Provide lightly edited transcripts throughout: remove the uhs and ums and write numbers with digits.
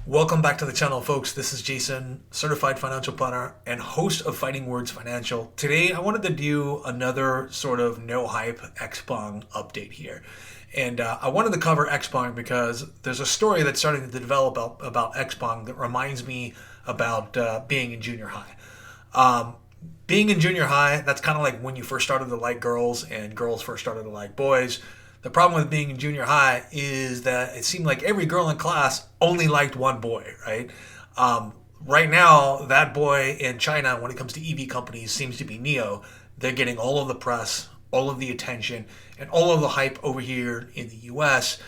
Welcome back to the channel, folks. This is Jason, certified financial planner and host of Fighting Words Financial. Today, I wanted to do another sort of no hype Xpeng update here. And I wanted to cover Xpeng because there's a story that's starting to develop about Xpeng that reminds me about being in junior high. Being in junior high, that's kind of like when you first started to like girls and girls first started to like boys. The problem with being in junior high is that it seemed like every girl in class only liked one boy, right? Right now, that boy in China, when it comes to EV companies, seems to be NIO. They're getting all of the press, all of the attention, and all of the hype over here in the US,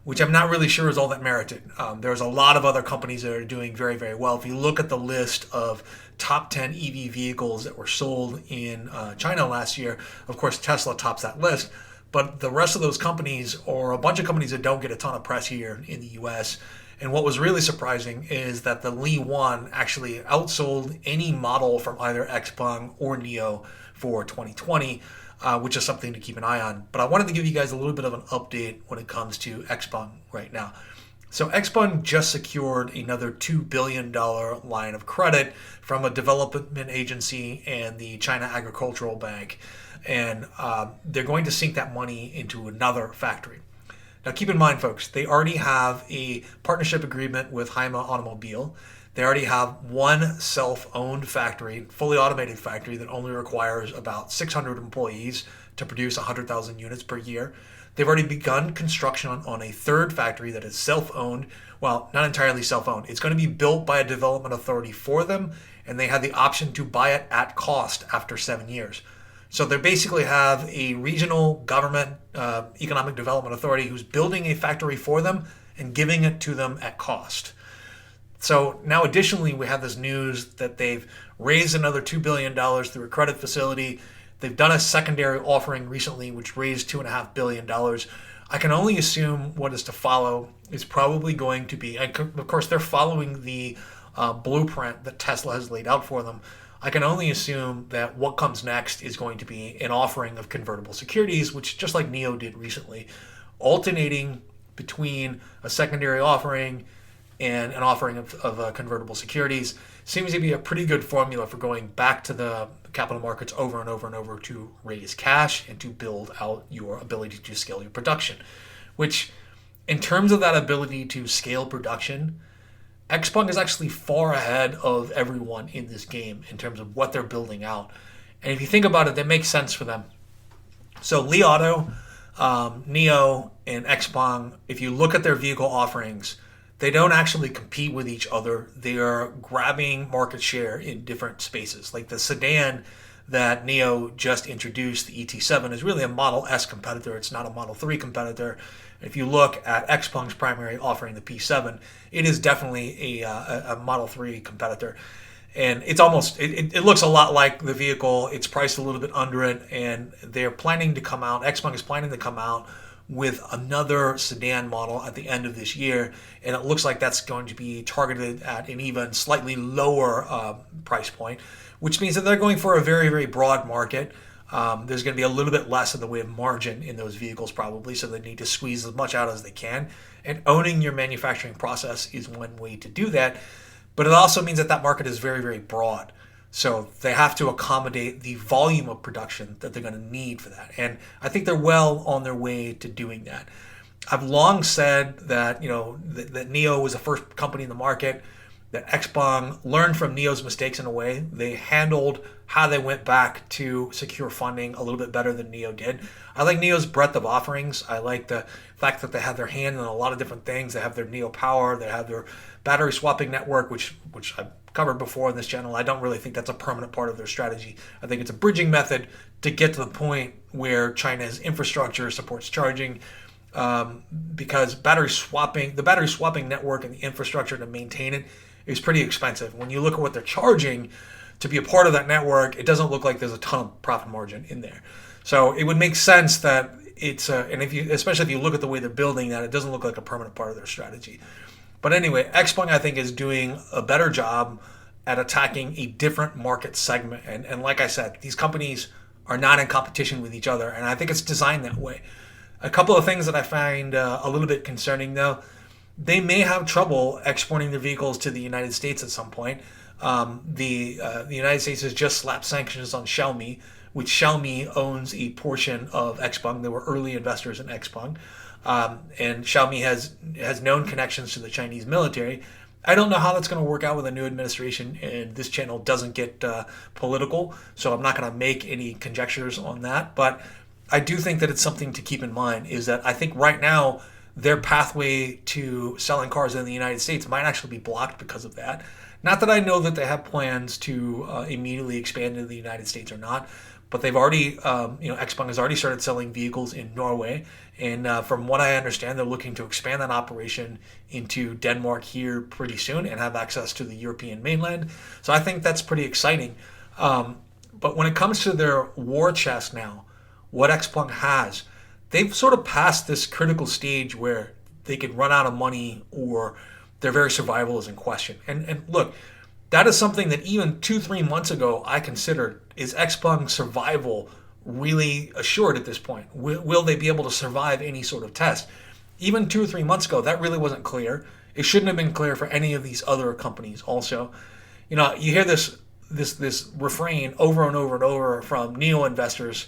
which I'm not really sure is all that merited. There's a lot of other companies that are doing very, very well. If you look at the list of top 10 EV vehicles that were sold in China last year, of course, Tesla tops that list. But the rest of those companies, or a bunch of companies that don't get a ton of press here in the US, and what was really surprising is that the Li Yuan actually outsold any model from either Xpeng or NIO for 2020, which is something to keep an eye on. But I wanted to give you guys a little bit of an update when it comes to Xpeng right now. So Xpeng just secured another $2 billion line of credit from a development agency and the China Agricultural Bank. And they're going to sink that money into another factory. Now, keep in mind, folks, they already have a partnership agreement with Haima Automobile. They already have one self-owned factory, fully automated factory that only requires about 600 employees to produce 100,000 units per year. They've already begun construction on a third factory that is self-owned. Well, not entirely self-owned. It's going to be built by a development authority for them, and they have the option to buy it at cost after 7 years. So they basically have a regional government economic development authority who's building a factory for them and giving it to them at cost. So now additionally, we have this news that they've raised another $2 billion through a credit facility. They've done a secondary offering recently, which raised $2.5 billion. I can only assume what is to follow is probably going to be, and of course, they're following the blueprint that Tesla has laid out for them. I can only assume that what comes next is going to be an offering of convertible securities, which just like NIO did recently, alternating between a secondary offering and an offering of convertible securities seems to be a pretty good formula for going back to the capital markets over and over and over to raise cash and to build out your ability to scale your production, which in terms of that ability to scale production, Xpeng is actually far ahead of everyone in this game in terms of what they're building out. And if you think about it, that makes sense for them. So Li Auto, NIO, and Xpeng, if you look at their vehicle offerings, they don't actually compete with each other. They are grabbing market share in different spaces. Like the sedan that NIO just introduced, the ET7, is really a Model S competitor. It's not a Model 3 competitor. If you look at Xpeng's primary offering, the P7, it is definitely a Model 3 competitor. And it's almost, it looks a lot like the vehicle. It's priced a little bit under it. And they're planning to come out, Xpeng is planning to come out with another sedan model at the end of this year. And it looks like that's going to be targeted at an even slightly lower price point, which means that they're going for a very, very broad market. There's going to be a little bit less in the way of margin in those vehicles probably, so they need to squeeze as much out as they can. And owning your manufacturing process is one way to do that. But it also means that that market is very, very broad. So they have to accommodate the volume of production that they're going to need for that. And I think they're well on their way to doing that. I've long said that, that NIO was the first company in the market, that Xpeng learned from NIO's mistakes in a way. They handled how they went back to secure funding a little bit better than NIO did. I like NIO's breadth of offerings. I like the fact that they have their hand in a lot of different things. They have their NIO Power. They have their battery swapping network, which I've covered before on this channel. I don't really think that's a permanent part of their strategy. I think it's a bridging method to get to the point where China's infrastructure supports charging, because the battery swapping network and the infrastructure to maintain it is pretty expensive. When you look at what they're charging to be a part of that network, it doesn't look like there's a ton of profit margin in there. So it would make sense that it's especially if you look at the way they're building that, it doesn't look like a permanent part of their strategy. But anyway, Xpeng, I think, is doing a better job at attacking a different market segment. And like I said, these companies are not in competition with each other, and I think it's designed that way. A couple of things that I find a little bit concerning, though. they may have trouble exporting their vehicles to the United States at some point. The United States has just slapped sanctions on Xiaomi, which Xiaomi owns a portion of Xpeng. They were early investors in Xpeng. And Xiaomi has known connections to the Chinese military. I don't know how that's going to work out with a new administration, and this channel doesn't get political, so I'm not going to make any conjectures on that. But I do think that it's something to keep in mind, is that I think right now their pathway to selling cars in the United States might actually be blocked because of that. Not that I know that they have plans to immediately expand into the United States or not, but they've already, Xpeng has already started selling vehicles in Norway. And from what I understand, they're looking to expand that operation into Denmark here pretty soon and have access to the European mainland. So I think that's pretty exciting. But when it comes to their war chest now, what Xpeng has, they've sort of passed this critical stage where they could run out of money or their very survival is in question. And look, that is something that even 2-3 months ago I considered. Is Xpeng's survival really assured at this point? Will they be able to survive any sort of test? Even 2 or 3 months ago, that really wasn't clear. It shouldn't have been clear for any of these other companies also. You hear this refrain over and over and over from neo investors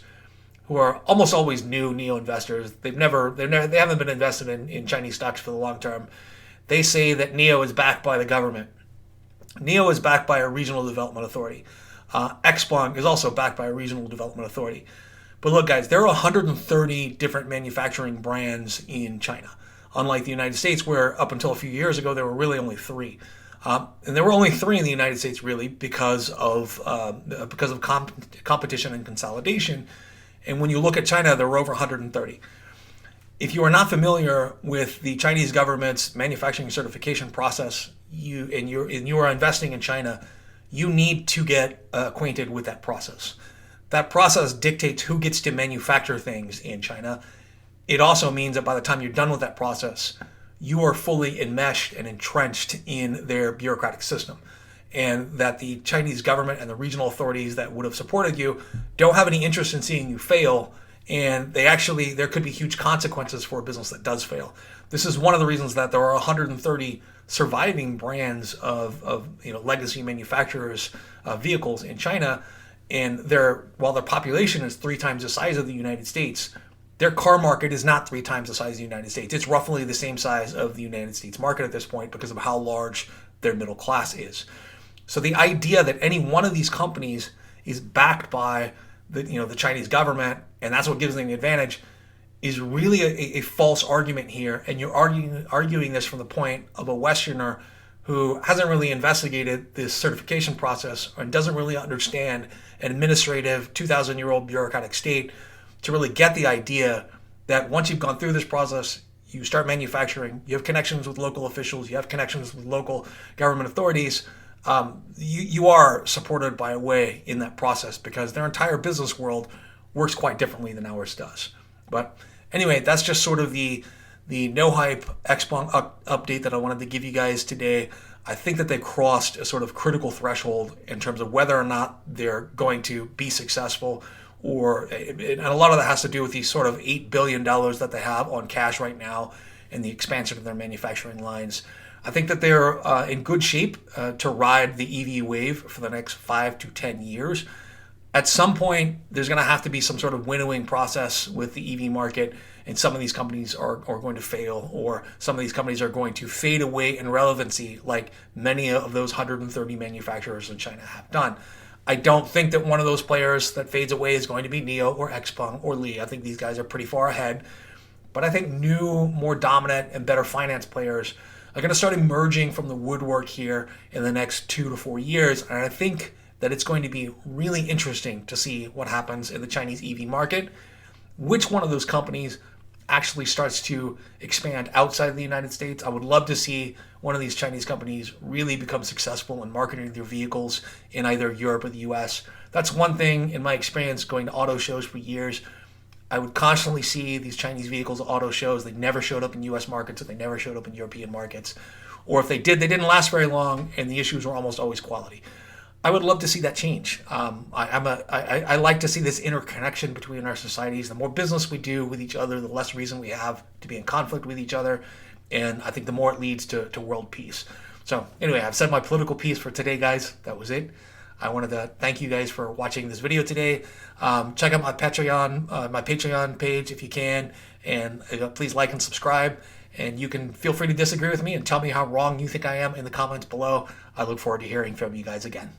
who are almost always new neo investors. They haven't been invested in Chinese stocks for the long term. They say that NEO is backed by the government. NEO is backed by a regional development authority. Xpeng is also backed by a regional development authority. But look, guys, there are 130 different manufacturing brands in China, unlike the United States, where up until a few years ago there were really only 3. And there were only 3 in the United States, really, because of competition and consolidation. And when you look at China, there were over 130. If you are not familiar with the Chinese government's manufacturing certification process, you are investing in China, you need to get acquainted with that process. That process dictates who gets to manufacture things in China. It also means that by the time you're done with that process, you are fully enmeshed and entrenched in their bureaucratic system. And that the Chinese government and the regional authorities that would have supported you don't have any interest in seeing you fail. And there could be huge consequences for a business that does fail. This is one of the reasons that there are 130 surviving brands of legacy manufacturers vehicles in China, and while their population is 3 times the size of the United States, their car market is not 3 times the size of the United States. It's roughly the same size of the United States market at this point because of how large their middle class is. So the idea that any one of these companies is backed by the Chinese government, and that's what gives them the advantage, is really a false argument here. And you're arguing this from the point of a Westerner who hasn't really investigated this certification process and doesn't really understand an administrative 2,000-year-old bureaucratic state to really get the idea that once you've gone through this process, you start manufacturing, you have connections with local officials, you have connections with local government authorities, you are supported by a way in that process because their entire business world works quite differently than ours does. But anyway, that's just sort of the no hype Xpeng update that I wanted to give you guys today. I think that they crossed a sort of critical threshold in terms of whether or not they're going to be successful, and a lot of that has to do with these sort of $8 billion that they have on cash right now and the expansion of their manufacturing lines. I think that they're in good shape to ride the EV wave for the next 5 to 10 years. At some point, there's going to have to be some sort of winnowing process with the EV market, and some of these companies are going to fail, or some of these companies are going to fade away in relevancy like many of those 130 manufacturers in China have done. I don't think that one of those players that fades away is going to be NEO or Xpeng or Li. I think these guys are pretty far ahead. But I think new, more dominant, and better finance players are going to start emerging from the woodwork here in the next 2 to 4 years. And I think that it's going to be really interesting to see what happens in the Chinese EV market. Which one of those companies actually starts to expand outside of the United States? I would love to see one of these Chinese companies really become successful in marketing their vehicles in either Europe or the US. That's one thing in my experience going to auto shows for years. I would constantly see these Chinese vehicles at auto shows. They never showed up in US markets, or they never showed up in European markets. Or if they did, they didn't last very long, and the issues were almost always quality. I would love to see that change. I like to see this interconnection between our societies. The more business we do with each other, the less reason we have to be in conflict with each other. And I think the more it leads to world peace. So anyway, I've said my political piece for today, guys. That was it. I wanted to thank you guys for watching this video today. Check out my Patreon page if you can, and please like and subscribe. And you can feel free to disagree with me and tell me how wrong you think I am in the comments below. I look forward to hearing from you guys again.